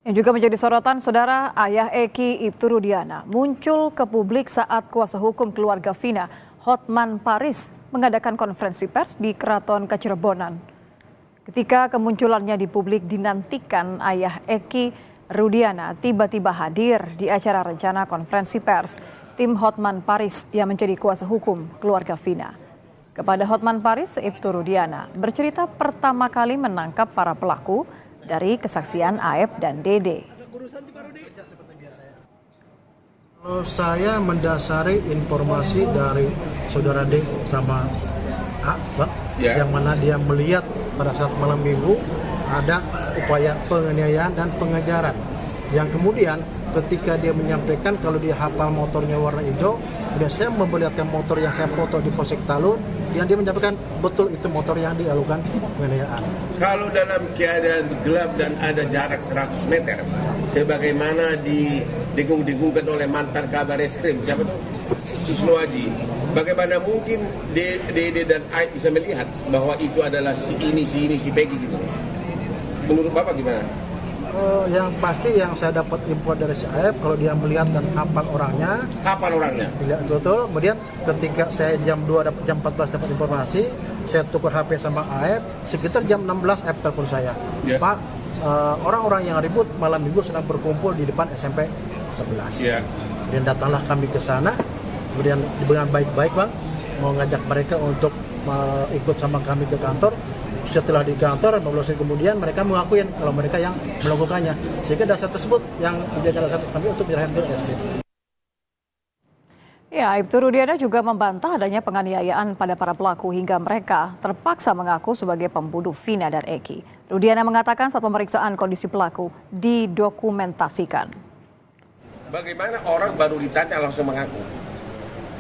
Yang juga menjadi sorotan, saudara, ayah Eki Ibtu Rudiana muncul ke publik saat kuasa hukum keluarga Vina, Hotman Paris, mengadakan konferensi pers di Keraton Kacirebonan. Ketika kemunculannya di publik dinantikan, ayah Eki Rudiana tiba-tiba hadir di acara rencana konferensi pers tim Hotman Paris yang menjadi kuasa hukum keluarga Vina. Kepada Hotman Paris, Ibtu Rudiana bercerita pertama kali menangkap para pelaku dari kesaksian Aep dan Dede. Kalau saya mendasari informasi dari saudara D sama A, yang mana dia melihat pada saat malam minggu ada upaya penganiayaan dan pengejaran. Yang kemudian ketika dia menyampaikan kalau dia hafal motornya warna hijau, kemudian saya memperlihatkan motor yang saya foto di Polsek Talun, yang dia menyampaikan betul itu motor yang dilakukan penganiayaan. Kalau dalam keadaan gelap dan ada jarak 100 meter, sebagaimana didengung-dengungkan oleh mantan kabar eskrim, siapa itu? Susno Aji. Bagaimana mungkin Dede dan Aib bisa melihat bahwa itu adalah si ini, si Peggy gitu? Menurut Bapak gimana? Yang pasti yang saya dapat info dari si Aep, kalau dia melihat dan hafal orangnya. Hafal orangnya? Betul. Kemudian ketika saya jam 2, jam 14 dapat informasi, saya tukar HP sama Aep, sekitar jam 16 Aep telepon saya. Yeah. Pak, orang-orang yang ribut malam minggu sedang berkumpul di depan SMP 11. Yeah. Dan datanglah kami ke sana, kemudian dengan baik-baik Bang, mau ngajak mereka untuk ikut sama kami ke kantor. Setelah di kantor, 15 menit kemudian mereka mengakuin kalau mereka yang melakukannya. Sehingga dasar tersebut yang menjadi dasar kami untuk menyerahkan ke SK. Ya, Ibtu Rudiana juga membantah adanya penganiayaan pada para pelaku hingga mereka terpaksa mengaku sebagai pembunuh Vina dan Eki. Rudiana mengatakan saat pemeriksaan kondisi pelaku didokumentasikan. Bagaimana orang baru ditanya langsung mengaku?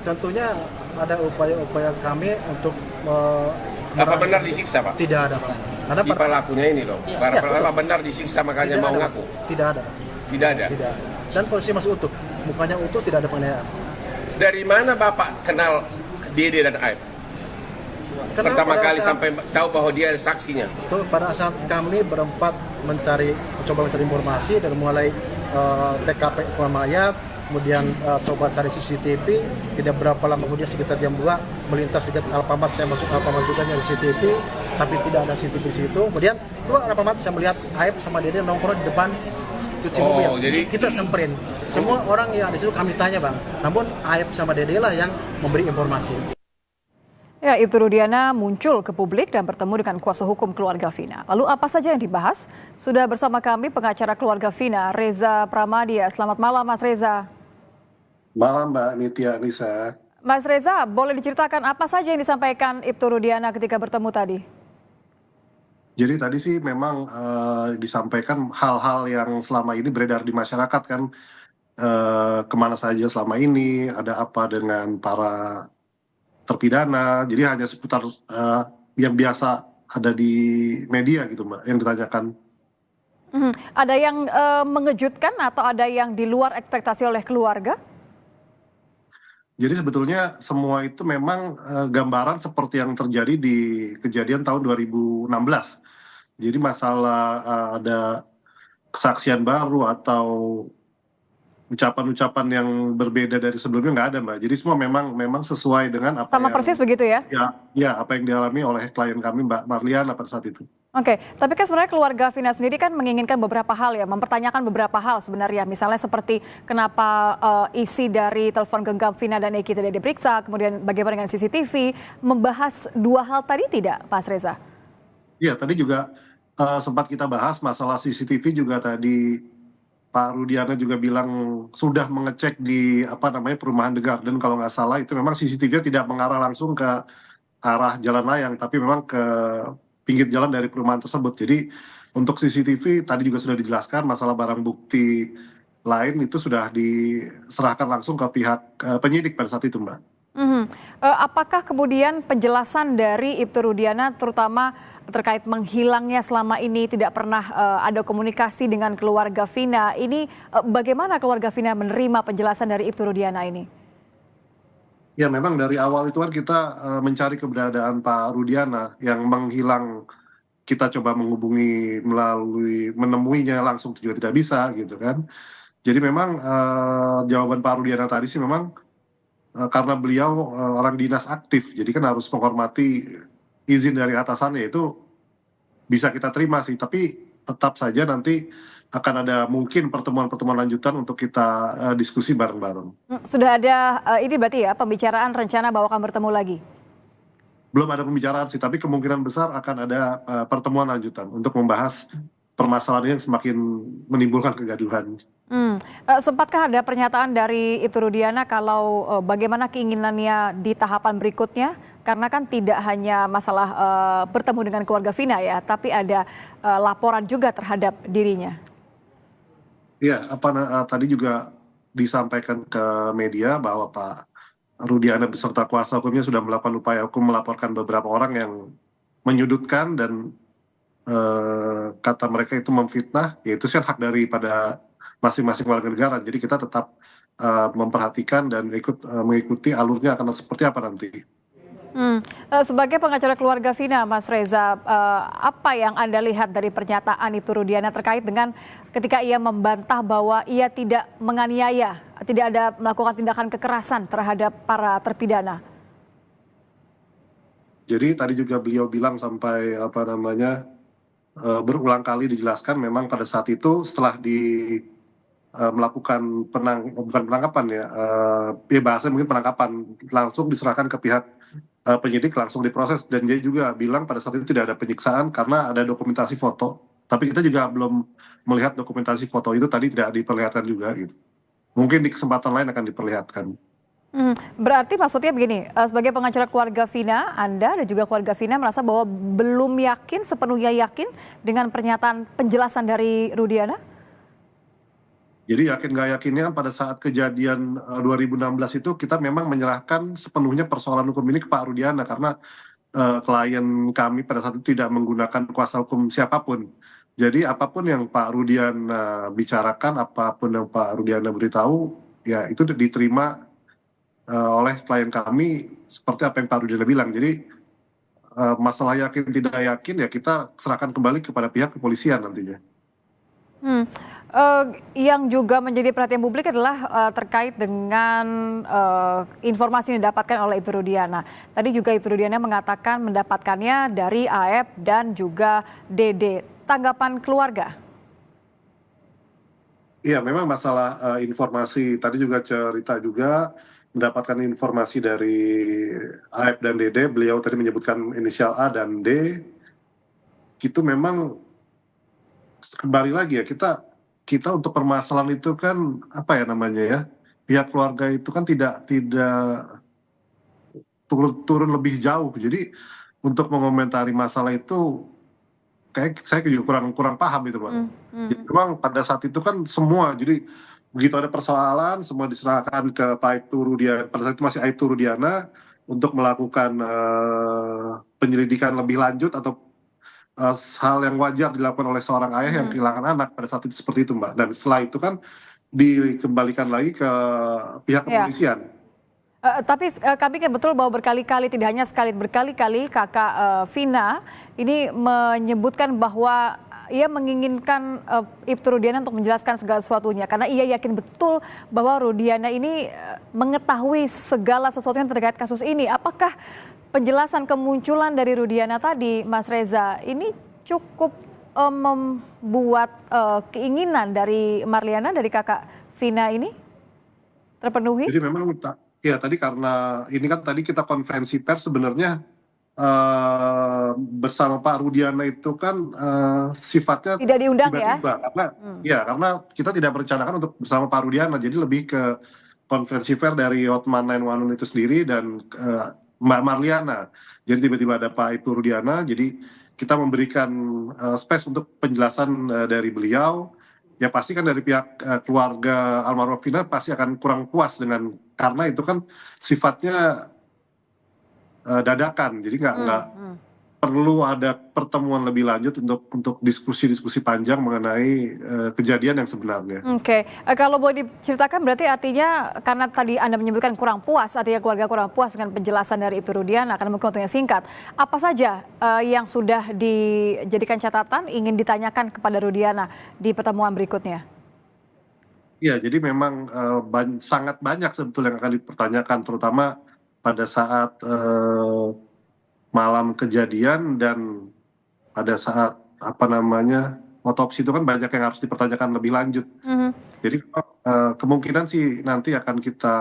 Tentunya ada upaya-upaya kami untuk apa benar disiksa, Pak? Tidak ada, Pak. Karena di pelakunya ini loh. Apa benar disiksa makanya mau ngaku? Tidak ada. Tidak ada. Tidak ada. Dan polisi masih utuh. Mukanya utuh, tidak ada penganiayaan. Dari mana Bapak kenal Dede dan Aib? Pertama kali sampai tahu bahwa dia ada saksinya. Itu pada saat kami berempat coba mencari informasi dari mulai TKP mayat, kemudian coba cari CCTV, tidak berapa lama kemudian sekitar jam 2 melintas dekat Alfamart, saya masuk Alfamart juga nyari CCTV, tapi tidak ada CCTV di situ. Kemudian keluar Alfamart, saya melihat Aib sama Dede nongkrong di depan cuci mobil. Jadi kita samperin. Semua orang yang di situ kami tanya Bang, namun Aib sama Dede lah yang memberi informasi. Ya, Ibtu Rudiana muncul ke publik dan bertemu dengan kuasa hukum keluarga Vina. Lalu apa saja yang dibahas? Sudah bersama kami pengacara keluarga Vina, Reza Pramadia. Selamat malam, Mas Reza. Malam, Mbak Nitya Nisa. Mas Reza, boleh diceritakan apa saja yang disampaikan Ibtu Rudiana ketika bertemu tadi? Jadi tadi sih memang disampaikan hal-hal yang selama ini beredar di masyarakat kan. Kemana saja selama ini, ada apa dengan para terpidana. Jadi hanya seputar yang biasa ada di media gitu Mbak, yang ditanyakan. Ada yang mengejutkan atau ada yang di luar ekspektasi oleh keluarga? Jadi sebetulnya semua itu memang gambaran seperti yang terjadi di kejadian tahun 2016. Jadi masalah ada kesaksian baru atau ucapan-ucapan yang berbeda dari sebelumnya nggak ada Mbak. Jadi semua memang sesuai dengan apa sama persis begitu ya? Ya, apa yang dialami oleh klien kami Mbak Marliana pada saat itu. Oke, tapi kan sebenarnya keluarga Vina sendiri kan menginginkan beberapa hal ya, mempertanyakan beberapa hal sebenarnya. Misalnya seperti kenapa isi dari telepon genggam Vina dan Eki tidak diperiksa, kemudian bagaimana dengan CCTV, membahas dua hal tadi tidak, Mas Reza? Iya, tadi juga sempat kita bahas masalah CCTV juga tadi. Pak Rudiana juga bilang sudah mengecek di perumahan The Garden kalau nggak salah, itu memang CCTV tidak mengarah langsung ke arah jalan layang, tapi memang ke pinggir jalan dari perumahan tersebut. Jadi untuk CCTV tadi juga sudah dijelaskan masalah barang bukti lain itu sudah diserahkan langsung ke pihak penyidik pada saat itu Mbak. Apakah kemudian penjelasan dari Ibtu Rudiana terutama terkait menghilangnya selama ini tidak pernah ada komunikasi dengan keluarga Vina, ini bagaimana keluarga Vina menerima penjelasan dari Ibtu Rudiana ini? Ya memang dari awal itu kan kita mencari keberadaan Pak Rudiana yang menghilang kita coba menghubungi menemuinya langsung juga tidak bisa gitu kan. Jadi memang jawaban Pak Rudiana tadi sih memang karena beliau orang dinas aktif, jadi kan harus menghormati izin dari atasannya, itu bisa kita terima sih. Tapi tetap saja nanti akan ada mungkin pertemuan-pertemuan lanjutan untuk kita diskusi bareng-bareng. Sudah ada ini berarti ya pembicaraan rencana bahwa akan bertemu lagi? Belum ada pembicaraan sih, tapi kemungkinan besar akan ada pertemuan lanjutan untuk membahas permasalahan yang semakin menimbulkan kegaduhan. Sempatkah ada pernyataan dari Ibtu Rudiana kalau bagaimana keinginannya di tahapan berikutnya? Karena kan tidak hanya masalah bertemu dengan keluarga Vina ya, tapi ada laporan juga terhadap dirinya. Iya, tadi juga disampaikan ke media bahwa Pak Rudiana beserta kuasa hukumnya sudah melakukan upaya hukum melaporkan beberapa orang yang menyudutkan dan kata mereka itu memfitnah, yaitu kan hak daripada masing-masing warga negara. Jadi kita tetap memperhatikan dan mengikuti alurnya akan seperti apa nanti. Sebagai pengacara keluarga Vina, Mas Reza, apa yang Anda lihat dari pernyataan Ibtu Rudiana terkait dengan ketika ia membantah bahwa ia tidak menganiaya, tidak ada melakukan tindakan kekerasan terhadap para terpidana? Jadi tadi juga beliau bilang sampai berulang kali dijelaskan memang pada saat itu setelah melakukan bukan penangkapan ya, bahasanya mungkin penangkapan, langsung diserahkan ke pihak penyidik, langsung diproses. Dan dia juga bilang pada saat itu tidak ada penyiksaan karena ada dokumentasi foto. Tapi kita juga belum melihat dokumentasi foto itu, tadi tidak diperlihatkan juga gitu. Mungkin di kesempatan lain akan diperlihatkan. Berarti maksudnya begini, sebagai pengacara keluarga Vina, Anda dan juga keluarga Vina merasa bahwa belum yakin, sepenuhnya yakin dengan pernyataan penjelasan dari Rudiana? Jadi yakin nggak yakinnya pada saat kejadian 2016 itu kita memang menyerahkan sepenuhnya persoalan hukum ini ke Pak Rudiana, karena klien kami pada saat itu tidak menggunakan kuasa hukum siapapun. Jadi apapun yang Pak Rudiana bicarakan, apapun yang Pak Rudiana beritahu, ya itu diterima oleh klien kami seperti apa yang Pak Rudiana bilang. Jadi masalah yakin tidak yakin ya kita serahkan kembali kepada pihak kepolisian nantinya. Yang juga menjadi perhatian publik adalah terkait dengan informasi yang didapatkan oleh Ibtu Rudiana. Tadi juga Ibtu Rudiana mengatakan mendapatkannya dari AF dan juga DD. Tanggapan keluarga? Iya, memang masalah informasi, tadi juga cerita juga mendapatkan informasi dari AF dan DD, beliau tadi menyebutkan inisial A dan D, itu memang kembali lagi ya, kita untuk permasalahan itu kan apa ya namanya ya, pihak keluarga itu kan tidak turun lebih jauh. Jadi untuk mengomentari masalah itu kayak saya juga kurang paham itu, Pak. Jadi memang pada saat itu kan semua, jadi begitu ada persoalan semua diserahkan ke Pak Ibtu Rudiana, pada saat itu masih Ibtu Rudiana, untuk melakukan penyelidikan lebih lanjut atau hal yang wajar dilakukan oleh seorang ayah yang kehilangan anak pada saat itu, seperti itu, Mbak. Dan setelah itu kan dikembalikan lagi ke pihak kepolisian. Tapi kami kan betul bahwa berkali-kali, tidak hanya sekali, berkali-kali kakak Vina ini menyebutkan bahwa ia menginginkan Ibtu Rudiana untuk menjelaskan segala sesuatunya, karena ia yakin betul bahwa Rudiana ini mengetahui segala sesuatu yang terkait kasus ini. Apakah penjelasan kemunculan dari Rudiana tadi, Mas Reza, ini cukup membuat keinginan dari Marliana, dari kakak Vina ini terpenuhi? Jadi memang ya tadi karena ini kan tadi kita konferensi pers sebenarnya bersama Pak Rudiana itu kan sifatnya tidak diundang tiba-tiba, ya? Karena kita tidak merencanakan untuk bersama Pak Rudiana, jadi lebih ke konferensi pers dari Hotman 911 itu sendiri dan Mbak Marliana. Jadi tiba-tiba ada Pak Ibtu Rudiana, jadi kita memberikan space untuk penjelasan dari beliau. Ya pasti kan dari pihak keluarga almarhum Vina pasti akan kurang puas karena itu kan sifatnya dadakan, jadi nggak perlu ada pertemuan lebih lanjut untuk diskusi-diskusi panjang mengenai kejadian yang sebenarnya. Oke, kalau boleh diceritakan berarti artinya karena tadi Anda menyebutkan kurang puas, artinya keluarga kurang puas dengan penjelasan dari Ibtu Rudiana, karena mungkin waktunya singkat. Apa saja yang sudah dijadikan catatan ingin ditanyakan kepada Rudiana di pertemuan berikutnya? Ya, jadi memang sangat banyak sebetulnya yang akan dipertanyakan, terutama pada saat malam kejadian dan pada saat otopsi itu kan banyak yang harus dipertanyakan lebih lanjut. Jadi kemungkinan sih nanti akan kita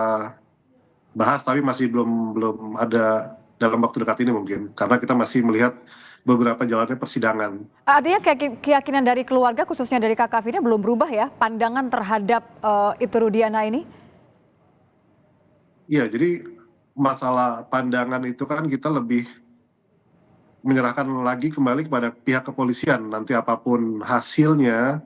bahas, tapi masih belum ada dalam waktu dekat ini mungkin, karena kita masih melihat beberapa jalannya persidangan. Artinya keyakinan dari keluarga, khususnya dari Kakak Vina, belum berubah ya pandangan terhadap Ibtu Rudiana ini? Iya, jadi masalah pandangan itu kan kita lebih menyerahkan lagi kembali kepada pihak kepolisian. Nanti apapun hasilnya,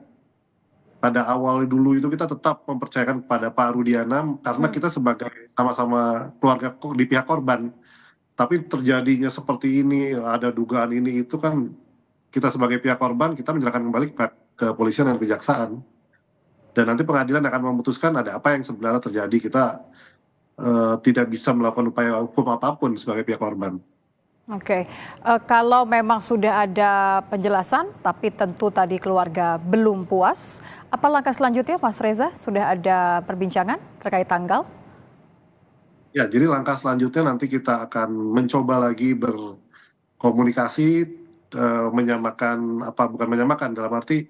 pada awal dulu itu kita tetap mempercayakan kepada Pak Rudiana, karena kita sebagai sama-sama keluarga di pihak korban. Tapi terjadinya seperti ini, ada dugaan ini itu kan, kita sebagai pihak korban, kita menyerahkan kembali ke kepolisian dan kejaksaan. Dan nanti pengadilan akan memutuskan ada apa yang sebenarnya terjadi. Kita tidak bisa melakukan upaya hukum apapun sebagai pihak korban. Oke, kalau memang sudah ada penjelasan, tapi tentu tadi keluarga belum puas, apa langkah selanjutnya Mas Reza? Sudah ada perbincangan terkait tanggal? Ya, jadi langkah selanjutnya nanti kita akan mencoba lagi berkomunikasi, bukan menyamakan, dalam arti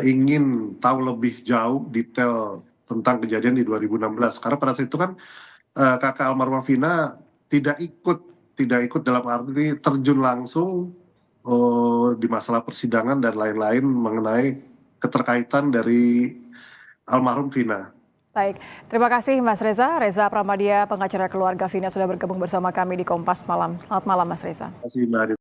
ingin tahu lebih jauh detail tentang kejadian di 2016. Karena pada saat itu kan kakak almarhumah Vina tidak ikut dalam arti terjun langsung di masalah persidangan dan lain-lain mengenai keterkaitan dari almarhum Vina. Baik, terima kasih Mas Reza. Reza Pramadia, pengacara keluarga Vina sudah bergabung bersama kami di Kompas Malam. Selamat malam Mas Reza. Terima kasih Mbak Adit.